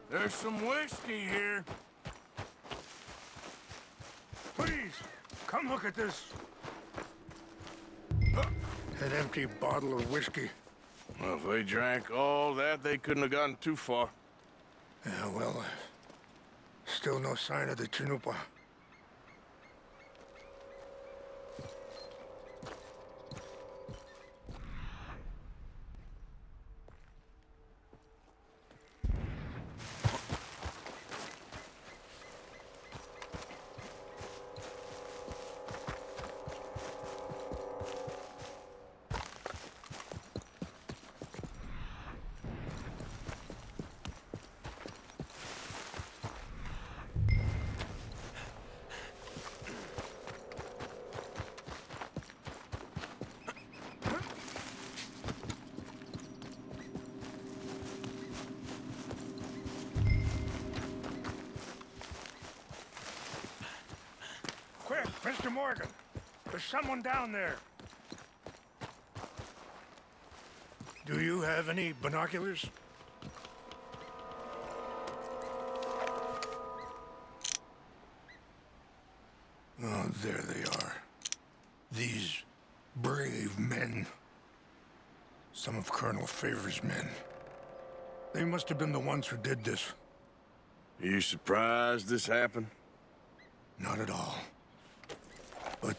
There's some whiskey here. Please, come look at this. An empty bottle of whiskey. Well, if they drank all that, they couldn't have gotten too far. Yeah, well, still no sign of the Chanupa. Quick, Mr. Morgan. There's someone down there. Do you have any binoculars? Oh, there they are. These brave men. Some of Colonel Favor's men. They must have been the ones who did this. Are you surprised this happened? Not at all. But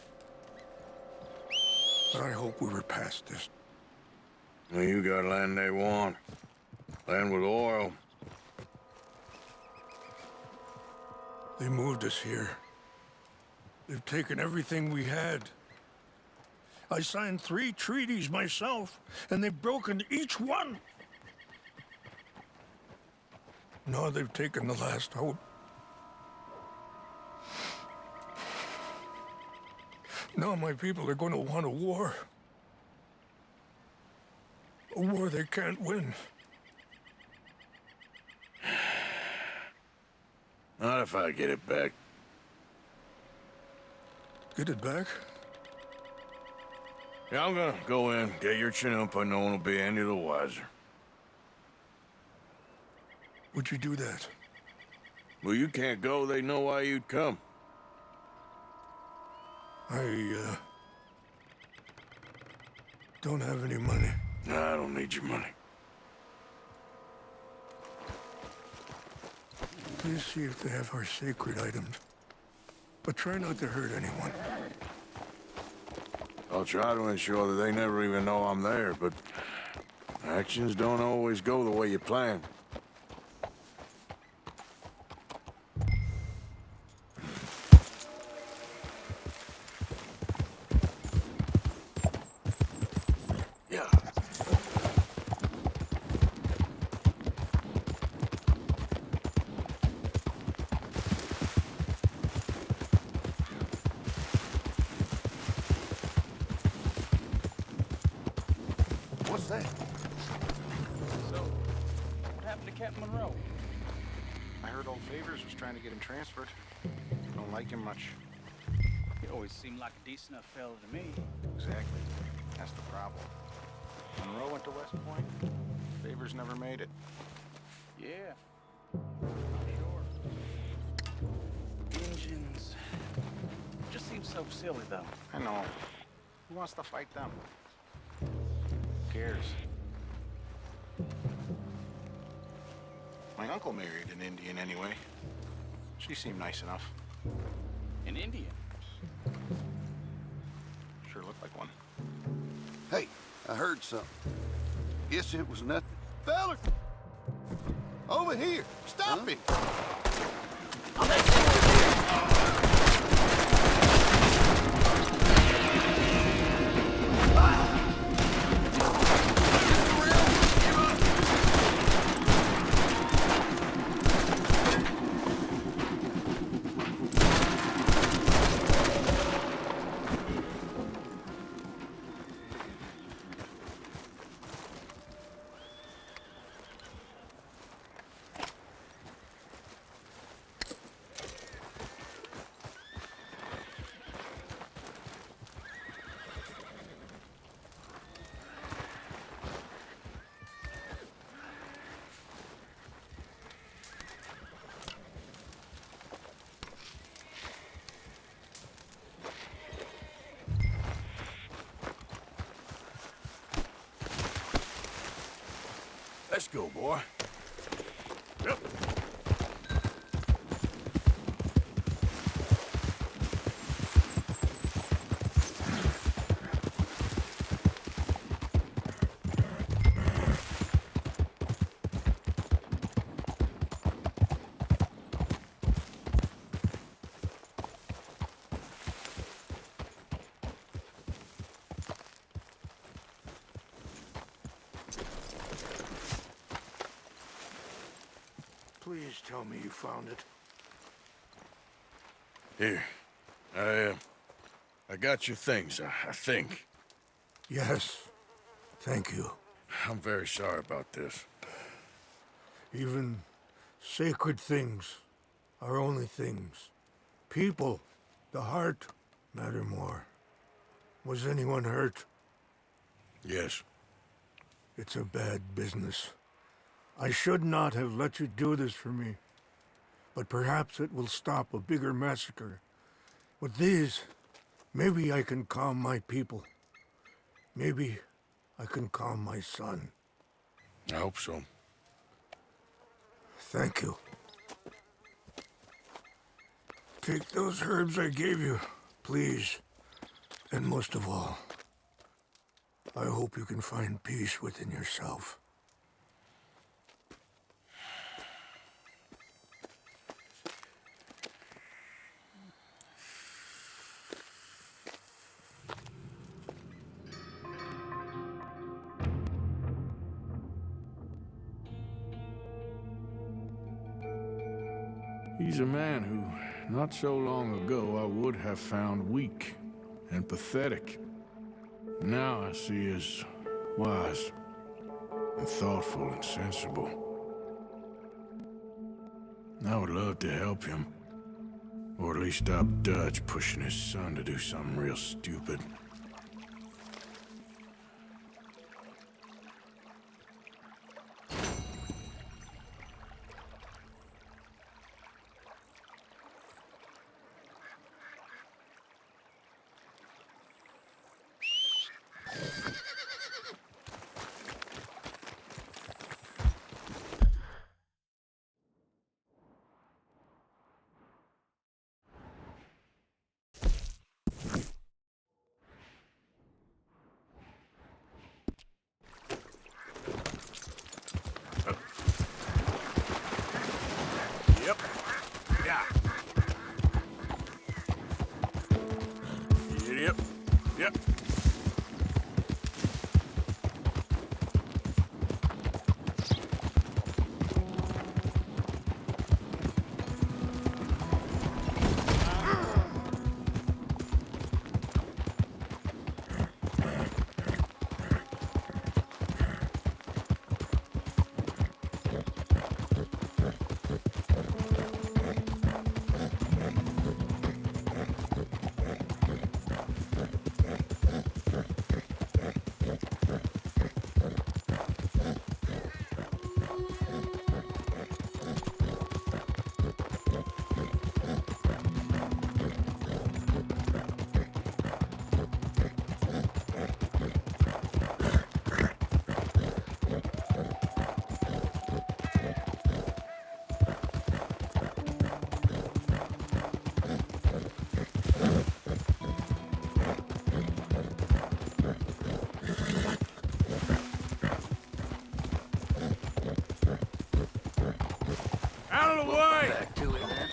I hope we were past this. Well, you got land they want. Land with oil. They moved us here. They've taken everything we had. I signed 3 treaties myself, and they've broken each one. Now they've taken the last hope. Now my people are going to want a war. A war they can't win. Not if I get it back. Get it back? Yeah, I'm gonna go in, get your Chanupa, no one will be any the wiser. Would you do that? Well, you can't go, they know why you'd come. I don't have any money. Nah, I don't need your money. Please see if they have our sacred items. But try not to hurt anyone. I'll try to ensure that they never even know I'm there, but actions don't always go the way you plan. Yeah. What's that? So, what happened to Captain Monroe? I heard old Favors was trying to get him transferred. Don't like him much. He always seemed like a decent enough fella to me. Exactly. That's the problem. Monroe went to West Point. Favors never made it. Yeah, I'm sure. Engines. Just seems so silly, though. I know. Who wants to fight them? Who cares? My uncle married an Indian anyway. She seemed nice enough. An Indian. Sure looked like one. Hey, I heard something. Guess it was nothing. Fella! Over here! Stop him! Let's go, boy. Yep. Please tell me you found it. Here. I got your things, I think. Yes. Thank you. I'm very sorry about this. Even sacred things are only things. People, the heart, matter more. Was anyone hurt? Yes. It's a bad business. I should not have let you do this for me. But perhaps it will stop a bigger massacre. With these, maybe I can calm my people. Maybe I can calm my son. I hope so. Thank you. Take those herbs I gave you, please. And most of all, I hope you can find peace within yourself. He's a man who, not so long ago, I would have found weak and pathetic. Now I see as wise and thoughtful and sensible. I would love to help him, or at least stop Dutch pushing his son to do something real stupid. Yep. Yeah. Yep. Yep. Out of the way! Back to it, man.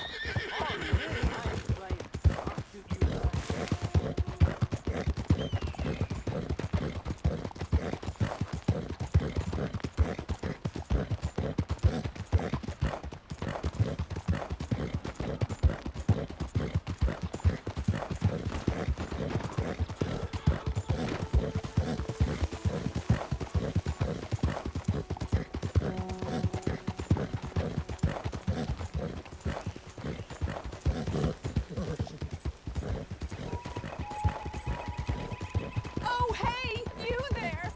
Oh, hey, you there!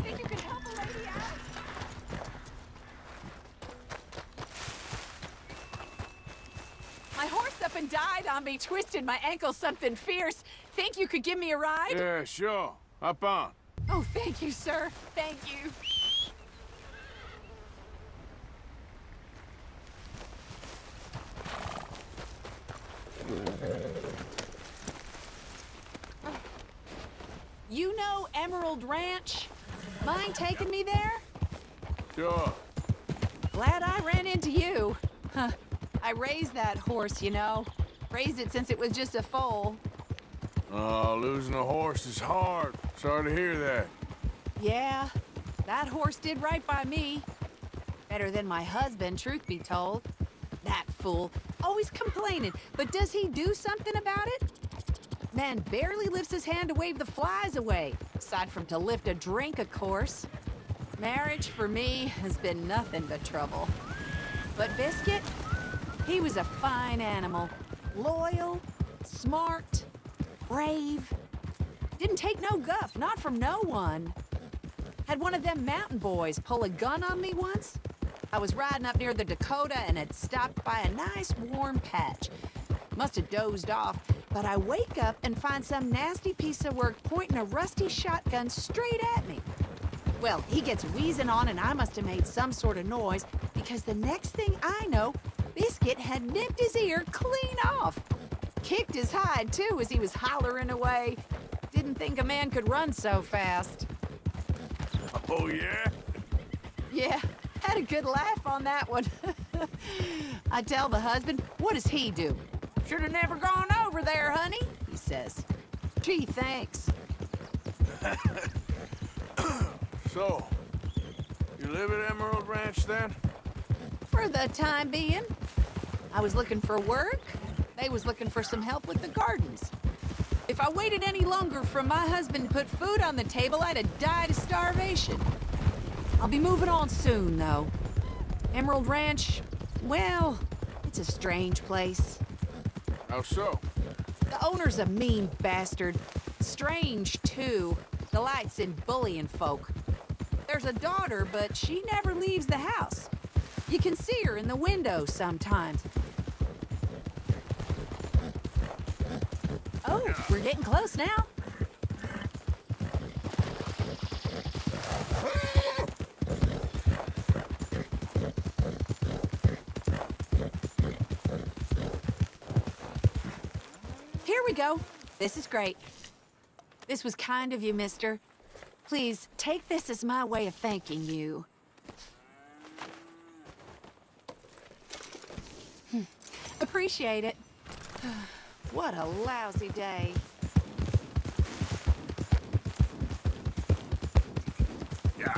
Think you can help a lady out? My horse up and died on me, twisted my ankle something fierce. Think you could give me a ride? Yeah, sure. Up on. Oh, thank you, sir. Thank you. Emerald Ranch. Mind taking me there? Sure. Glad I ran into you. Huh. I raised that horse, you know. Raised it since it was just a foal. Oh, losing a horse is hard. Sorry to hear that. Yeah, that horse did right by me. Better than my husband, truth be told. That fool, always complaining, but does he do something about it? Man barely lifts his hand to wave the flies away, aside from to lift a drink, of course. Marriage, for me, has been nothing but trouble. But Biscuit, he was a fine animal. Loyal, smart, brave. Didn't take no guff, not from no one. Had one of them mountain boys pull a gun on me once. I was riding up near the Dakota and had stopped by a nice warm patch. Must have dozed off, but I wake up and find some nasty piece of work pointing a rusty shotgun straight at me. Well, he gets wheezing on and I must have made some sort of noise because the next thing I know, Biscuit had nipped his ear clean off. Kicked his hide, too, as he was hollering away. Didn't think a man could run so fast. Oh, yeah? Yeah, had a good laugh on that one. I tell the husband, what does he do? Should have never gone over there, honey, he says. Gee, thanks. So, you live at Emerald Ranch then? For the time being. I was looking for work. They was looking for some help with the gardens. If I waited any longer for my husband to put food on the table, I'd have died of starvation. I'll be moving on soon, though. Emerald Ranch, well, it's a strange place. How so? The owner's a mean bastard. Strange, too. Delights in bullying folk. There's a daughter, but she never leaves the house. You can see her in the window sometimes. Oh, we're getting close now. Here we go. This is great. This was kind of you, mister. Please, take this as my way of thanking you. Appreciate it. What a lousy day. Yeah.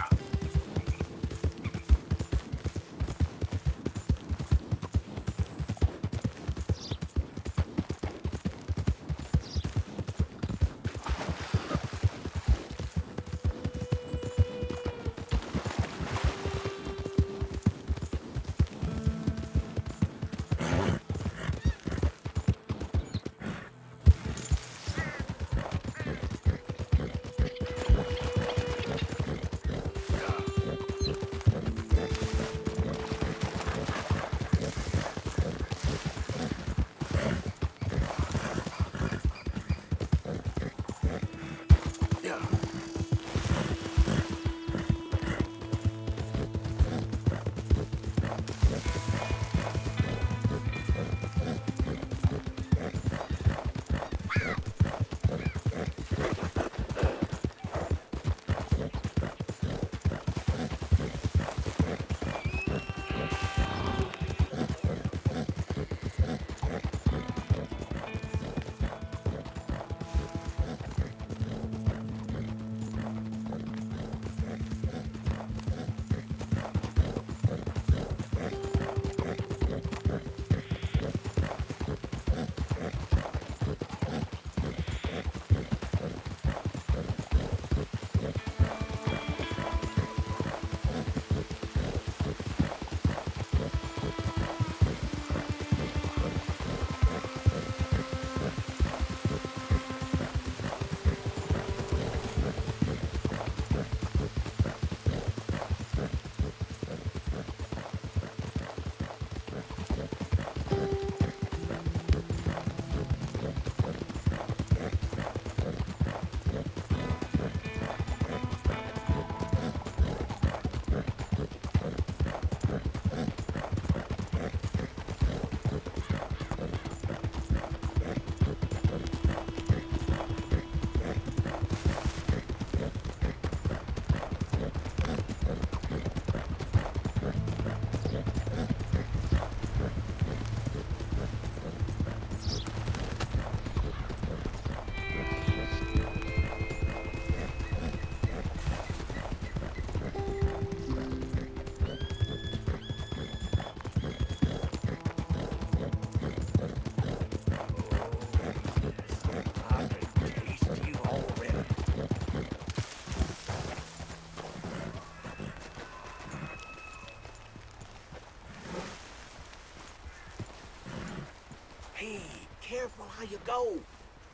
careful how you go.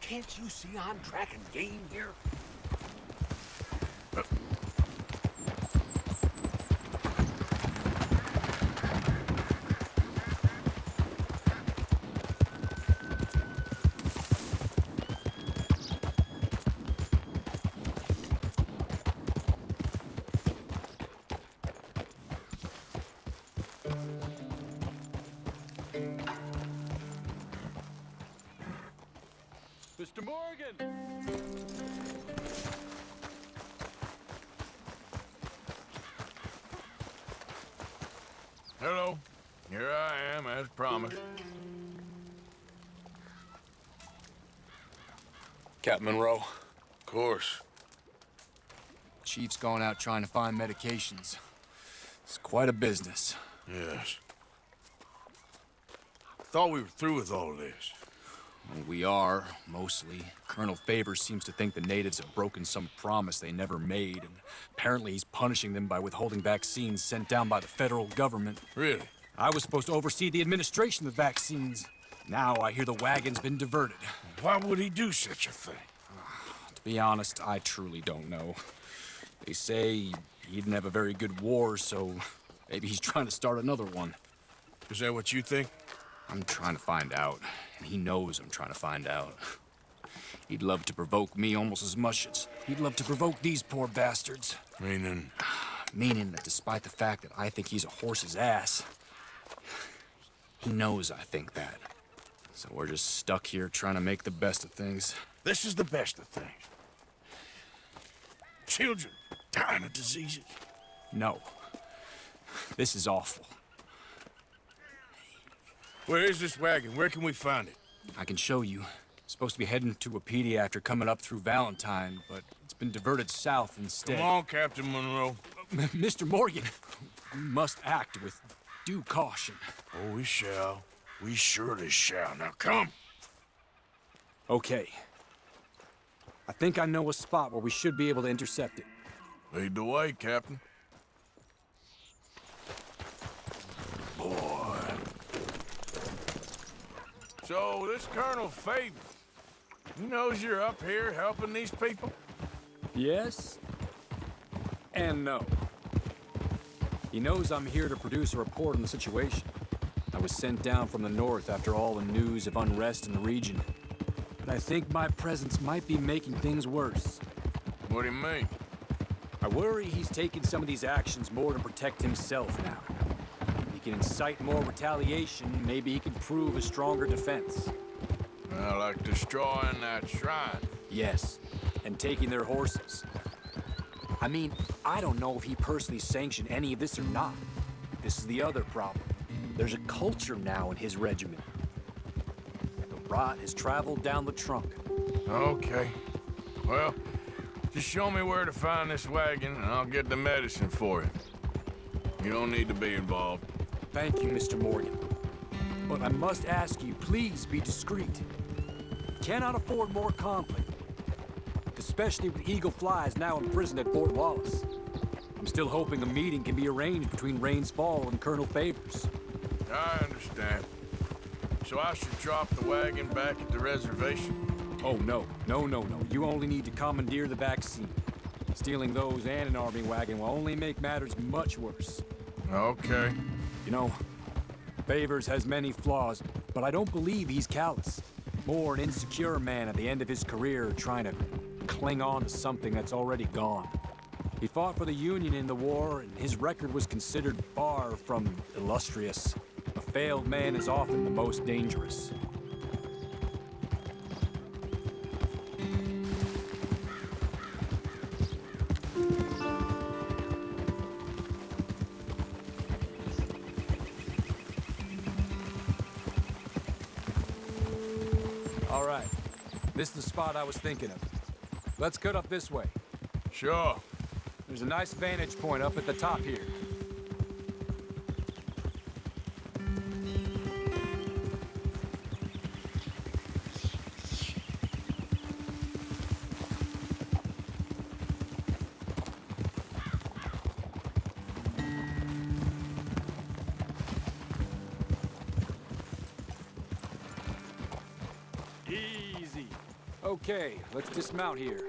Can't you see I'm tracking game here? Mr. Morgan! Hello. Here I am, as promised. Captain Monroe. Of course. Chief's going out trying to find medications. It's quite a business. Yes. Thought we were through with all this. Well, we are, mostly. Colonel Favors seems to think the natives have broken some promise they never made, and apparently he's punishing them by withholding vaccines sent down by the federal government. Really? I was supposed to oversee the administration of the vaccines. Now I hear the wagon's been diverted. Why would he do such a thing? To be honest, I truly don't know. They say he didn't have a very good war, so maybe he's trying to start another one. Is that what you think? I'm trying to find out, and he knows I'm trying to find out. He'd love to provoke me almost as much as he'd love to provoke these poor bastards. Meaning? Meaning that despite the fact that I think he's a horse's ass, he knows I think that. So we're just stuck here trying to make the best of things. This is the best of things. Children dying of diseases. No. This is awful. Where is this wagon? Where can we find it? I can show you. It's supposed to be heading to a pediatric coming up through Valentine, but it's been diverted south instead. Come on, Captain Monroe. Mr. Morgan, we must act with due caution. Oh, we shall. We surely shall. Now come. Okay. I think I know a spot where we should be able to intercept it. Lead the way, Captain. Boy. So, this Colonel Favors, he knows you're up here helping these people? Yes and no. He knows I'm here to produce a report on the situation. I was sent down from the north after all the news of unrest in the region. But I think my presence might be making things worse. What do you mean? I worry he's taking some of these actions more to protect himself now. If he can incite more retaliation, maybe he can prove a stronger defense. Well, like destroying that shrine. Yes, and taking their horses. I mean, I don't know if he personally sanctioned any of this or not. This is the other problem. There's a culture now in his regiment. The rot has traveled down the trunk. Okay. Well, just show me where to find this wagon, and I'll get the medicine for you. You don't need to be involved. Thank you, Mr. Morgan. But I must ask you, please be discreet. Cannot afford more conflict. Especially with Eagle Flies now imprisoned at Fort Wallace. I'm still hoping a meeting can be arranged between Rains Fall and Colonel Favors. I understand. So I should drop the wagon back at the reservation? Oh, no. No. You only need to commandeer the vaccine. Stealing those and an army wagon will only make matters much worse. Okay. You know, Favors has many flaws, but I don't believe he's callous. More an insecure man at the end of his career trying to cling on to something that's already gone. He fought for the Union in the war, and his record was considered far from illustrious. A failed man is often the most dangerous. All right. This is the spot I was thinking of. Let's cut up this way. Sure. There's a nice vantage point up at the top here. Okay, let's dismount here.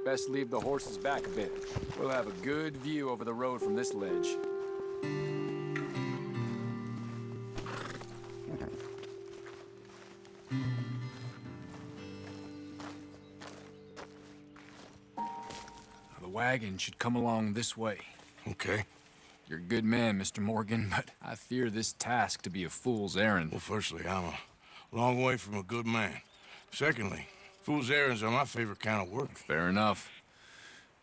Best leave the horses back a bit. We'll have a good view over the road from this ledge. The wagon should come along this way. Okay. You're a good man, Mr. Morgan, but I fear this task to be a fool's errand. Well, firstly, I'm a long way from a good man. Secondly, fool's errands are my favorite kind of work. Fair enough.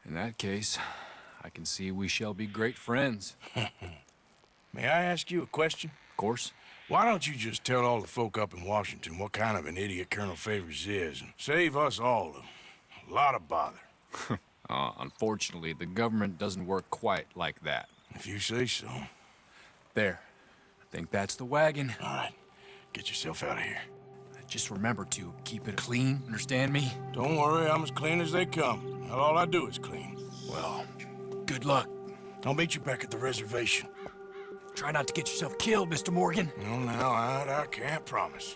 In that case, I can see we shall be great friends. May I ask you a question? Of course. Why don't you just tell all the folk up in Washington what kind of an idiot Colonel Favors is and save us all a lot of bother? Unfortunately, the government doesn't work quite like that. If you say so. There. I think that's the wagon. All right. Get yourself out of here. Just remember to keep it clean, understand me? Don't worry, I'm as clean as they come. Now, all I do is clean. Well, good luck. I'll meet you back at the reservation. Try not to get yourself killed, Mr. Morgan. No, now, I can't promise.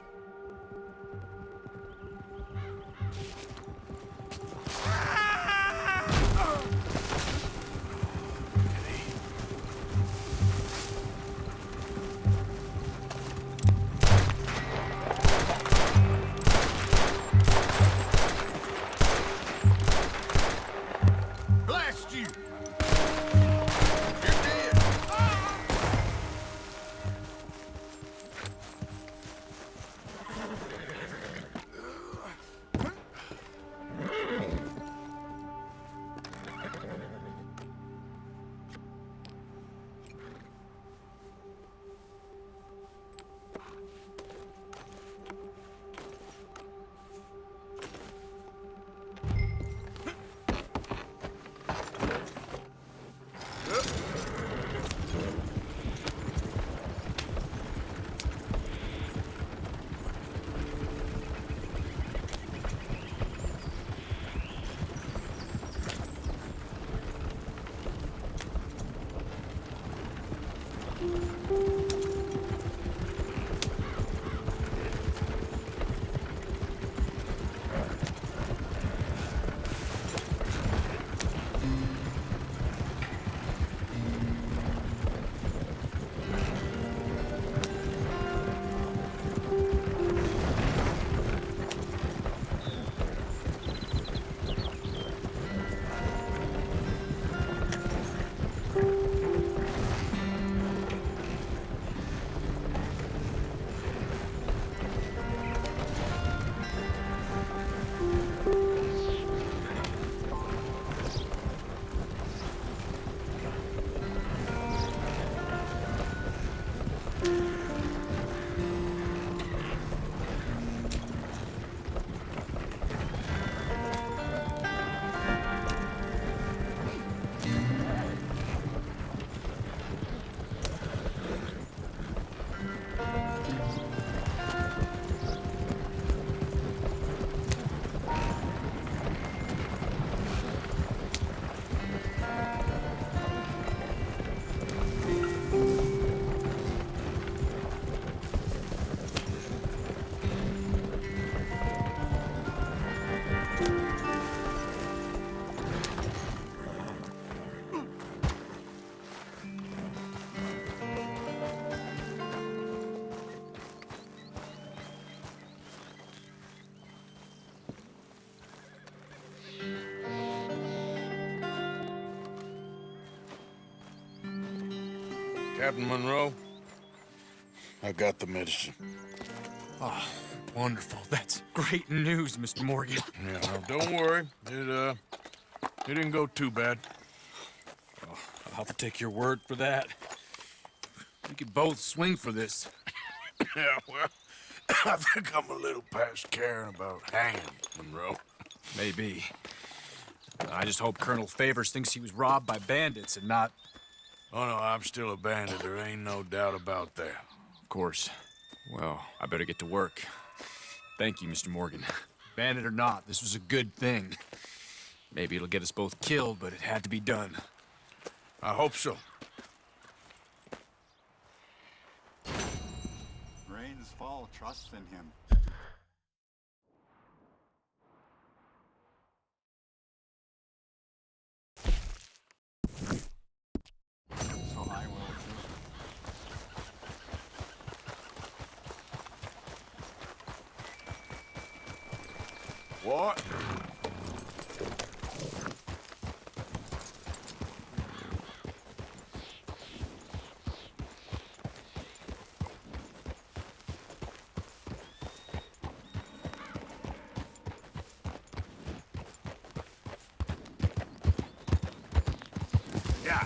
Blast you! You're dead! Captain Monroe, I got the medicine. Oh, wonderful. That's great news, Mr. Morgan. Yeah, now, don't worry. It didn't go too bad. Oh, I'll have to take your word for that. We could both swing for this. Yeah, well, I think I'm a little past caring about hanging, Monroe. Maybe. I just hope Colonel Favors thinks he was robbed by bandits and not... Oh, no, I'm still a bandit. There ain't no doubt about that. Of course. Well, I better get to work. Thank you, Mr. Morgan. Bandit or not, this was a good thing. Maybe it'll get us both killed, but it had to be done. I hope so. Rains fall, trust in him. What? Yeah.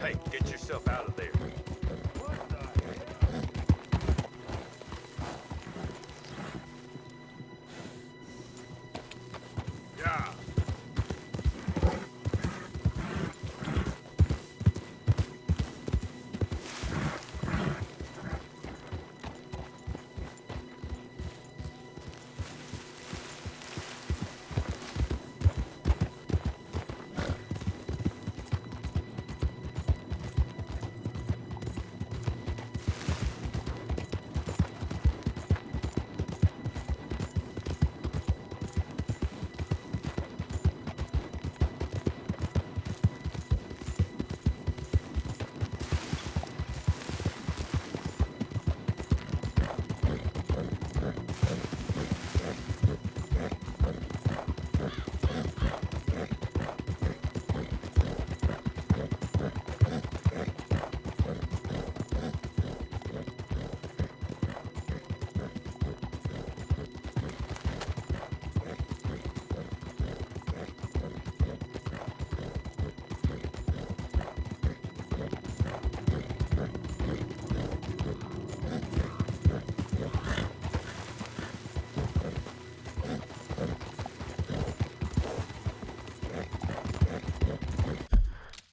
Hey, get yourself out of